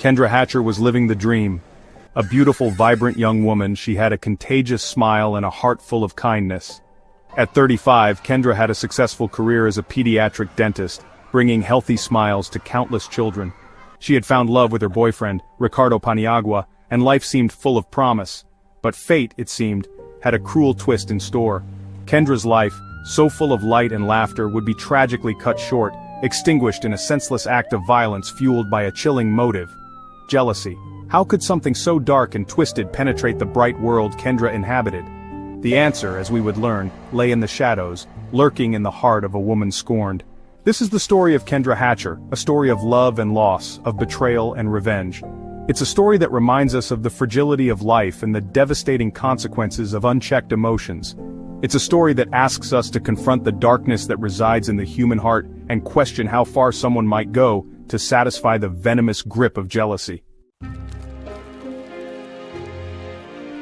Kendra Hatcher was living the dream. A beautiful, vibrant young woman, she had a contagious smile and a heart full of kindness. At 35, Kendra had a successful career as a pediatric dentist, bringing healthy smiles to countless children. She had found love with her boyfriend, Ricardo Paniagua, and life seemed full of promise. But fate, it seemed, had a cruel twist in store. Kendra's life, so full of light and laughter, would be tragically cut short, extinguished in a senseless act of violence fueled by a chilling motive: jealousy. How could something so dark and twisted penetrate the bright world Kendra inhabited? The answer, as we would learn, lay in the shadows, lurking in the heart of a woman scorned. This is the story of Kendra Hatcher, a story of love and loss, of betrayal and revenge. It's a story that reminds us of the fragility of life and the devastating consequences of unchecked emotions. It's a story that asks us to confront the darkness that resides in the human heart and question how far someone might go to satisfy the venomous grip of jealousy.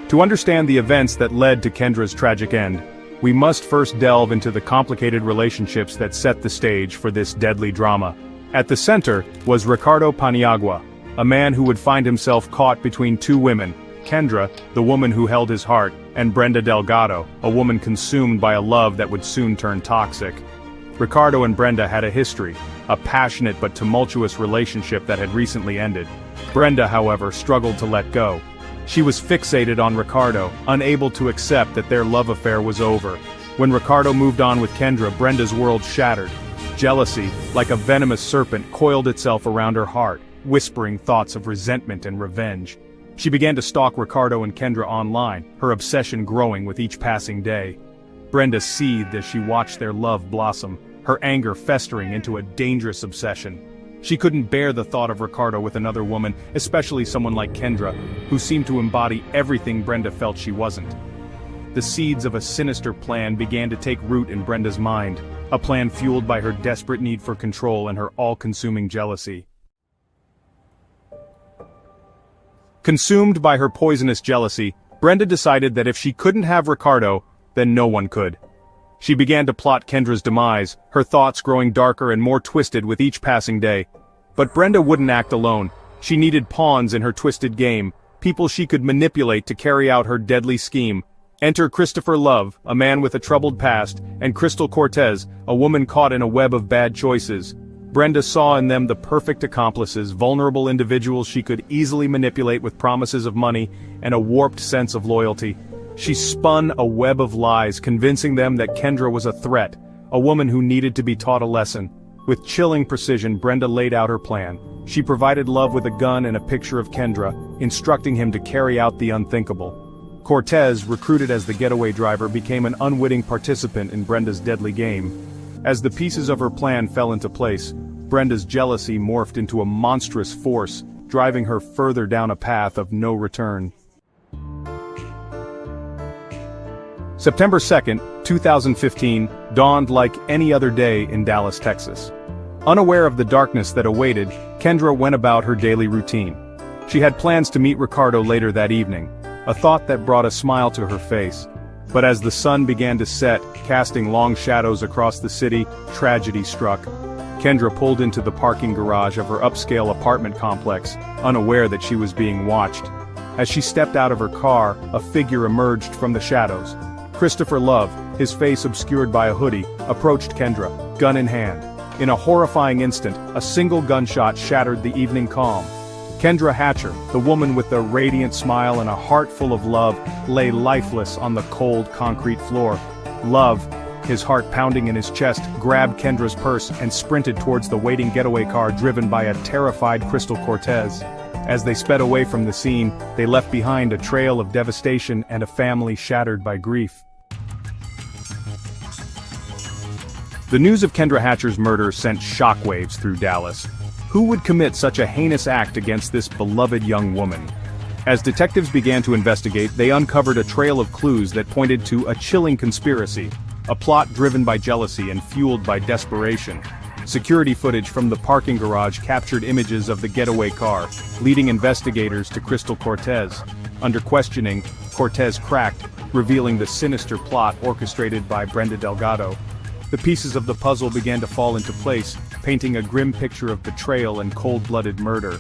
To understand the events that led to Kendra's tragic end, we must first delve into the complicated relationships that set the stage for this deadly drama. At the center was Ricardo Paniagua, a man who would find himself caught between two women: Kendra, the woman who held his heart, and Brenda Delgado, a woman consumed by a love that would soon turn toxic. Ricardo and Brenda had a history, a passionate but tumultuous relationship that had recently ended. Brenda, however, struggled to let go. She was fixated on Ricardo, unable to accept that their love affair was over. When Ricardo moved on with Kendra, Brenda's world shattered. Jealousy, like a venomous serpent, coiled itself around her heart, whispering thoughts of resentment and revenge. She began to stalk Ricardo and Kendra online, her obsession growing with each passing day. Brenda seethed as she watched their love blossom, her anger festering into a dangerous obsession. She couldn't bear the thought of Ricardo with another woman, especially someone like Kendra, who seemed to embody everything Brenda felt she wasn't. The seeds of a sinister plan began to take root in Brenda's mind, a plan fueled by her desperate need for control and her all-consuming jealousy. Consumed by her poisonous jealousy, Brenda decided that if she couldn't have Ricardo, then no one could. She began to plot Kendra's demise, her thoughts growing darker and more twisted with each passing day. But Brenda wouldn't act alone. She needed pawns in her twisted game, people she could manipulate to carry out her deadly scheme. Enter Christopher Love, a man with a troubled past, and Crystal Cortez, a woman caught in a web of bad choices. Brenda saw in them the perfect accomplices, vulnerable individuals she could easily manipulate with promises of money and a warped sense of loyalty. She spun a web of lies, convincing them that Kendra was a threat, a woman who needed to be taught a lesson. With chilling precision, Brenda laid out her plan. She provided Love with a gun and a picture of Kendra, instructing him to carry out the unthinkable. Cortez, recruited as the getaway driver, became an unwitting participant in Brenda's deadly game. As the pieces of her plan fell into place, Brenda's jealousy morphed into a monstrous force, driving her further down a path of no return. September 2nd, 2015, dawned like any other day in Dallas, Texas. Unaware of the darkness that awaited, Kendra went about her daily routine. She had plans to meet Ricardo later that evening, a thought that brought a smile to her face. But as the sun began to set, casting long shadows across the city, tragedy struck. Kendra pulled into the parking garage of her upscale apartment complex, unaware that she was being watched. As she stepped out of her car, a figure emerged from the shadows. Christopher Love, his face obscured by a hoodie, approached Kendra, gun in hand. In a horrifying instant, a single gunshot shattered the evening calm. Kendra Hatcher, the woman with the radiant smile and a heart full of love, lay lifeless on the cold concrete floor. Love, his heart pounding in his chest, grabbed Kendra's purse and sprinted towards the waiting getaway car driven by a terrified Crystal Cortez. As they sped away from the scene, they left behind a trail of devastation and a family shattered by grief. The news of Kendra Hatcher's murder sent shockwaves through Dallas. Who would commit such a heinous act against this beloved young woman? As detectives began to investigate, they uncovered a trail of clues that pointed to a chilling conspiracy, a plot driven by jealousy and fueled by desperation. Security footage from the parking garage captured images of the getaway car, leading investigators to Crystal Cortez. Under questioning, Cortez cracked, revealing the sinister plot orchestrated by Brenda Delgado. The pieces of the puzzle began to fall into place, painting a grim picture of betrayal and cold-blooded murder.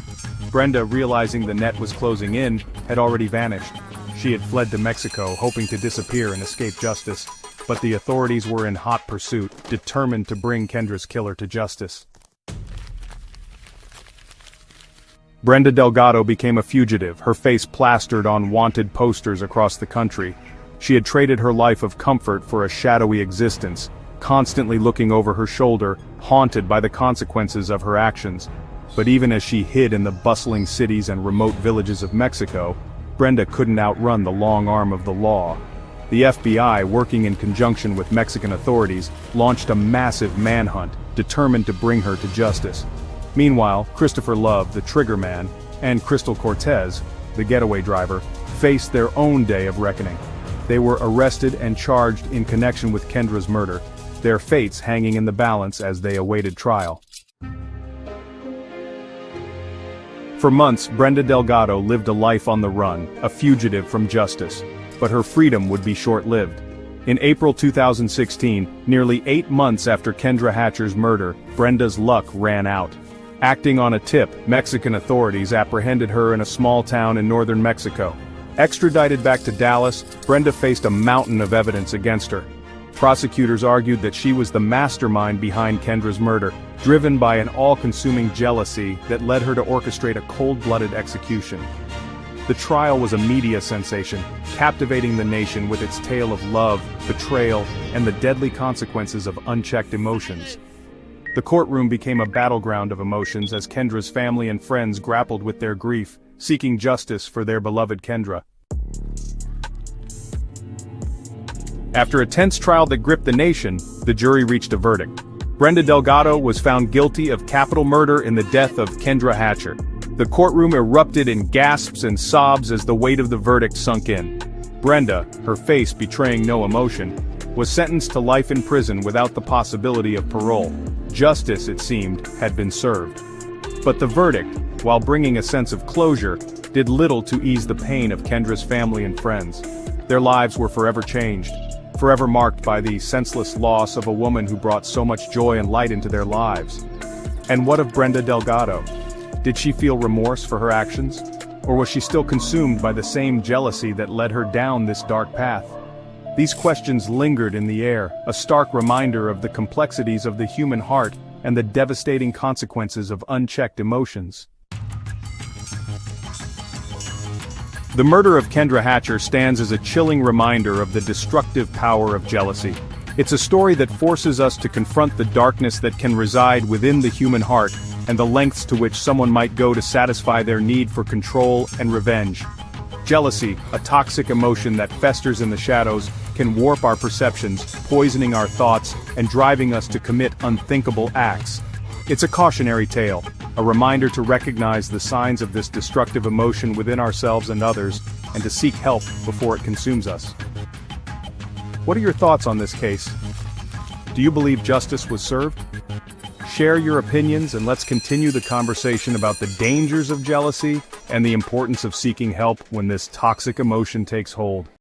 Brenda, realizing the net was closing in, had already vanished. She had fled to Mexico, hoping to disappear and escape justice. But the authorities were in hot pursuit, determined to bring Kendra's killer to justice. Brenda Delgado became a fugitive, her face plastered on wanted posters across the country. She had traded her life of comfort for a shadowy existence, constantly looking over her shoulder, haunted by the consequences of her actions. But even as she hid in the bustling cities and remote villages of Mexico, Brenda couldn't outrun the long arm of the law. The FBI, working in conjunction with Mexican authorities, launched a massive manhunt, determined to bring her to justice. Meanwhile, Christopher Love, the trigger man, and Crystal Cortez, the getaway driver, faced their own day of reckoning. They were arrested and charged in connection with Kendra's murder, their fates hanging in the balance as they awaited trial. For months, Brenda Delgado lived a life on the run, a fugitive from justice. But her freedom would be short-lived. In April 2016, nearly 8 months after Kendra Hatcher's murder, Brenda's luck ran out. Acting on a tip, Mexican authorities apprehended her in a small town in northern Mexico. Extradited back to Dallas, Brenda faced a mountain of evidence against her. Prosecutors argued that she was the mastermind behind Kendra's murder, driven by an all-consuming jealousy that led her to orchestrate a cold-blooded execution. The trial was a media sensation, captivating the nation with its tale of love, betrayal, and the deadly consequences of unchecked emotions. The courtroom became a battleground of emotions as Kendra's family and friends grappled with their grief, seeking justice for their beloved Kendra. After a tense trial that gripped the nation, the jury reached a verdict. Brenda Delgado was found guilty of capital murder in the death of Kendra Hatcher. The courtroom erupted in gasps and sobs as the weight of the verdict sunk in. Brenda, her face betraying no emotion, was sentenced to life in prison without the possibility of parole. Justice, it seemed, had been served. But the verdict, while bringing a sense of closure, did little to ease the pain of Kendra's family and friends. Their lives were forever changed, forever marked by the senseless loss of a woman who brought so much joy and light into their lives. And what of Brenda Delgado? Did she feel remorse for her actions? Or was she still consumed by the same jealousy that led her down this dark path? These questions lingered in the air, a stark reminder of the complexities of the human heart and the devastating consequences of unchecked emotions. The murder of Kendra Hatcher stands as a chilling reminder of the destructive power of jealousy. It's a story that forces us to confront the darkness that can reside within the human heart and the lengths to which someone might go to satisfy their need for control and revenge. Jealousy, a toxic emotion that festers in the shadows, can warp our perceptions, poisoning our thoughts, and driving us to commit unthinkable acts. It's a cautionary tale, a reminder to recognize the signs of this destructive emotion within ourselves and others, and to seek help before it consumes us. What are your thoughts on this case? Do you believe justice was served? Share your opinions and let's continue the conversation about the dangers of jealousy and the importance of seeking help when this toxic emotion takes hold.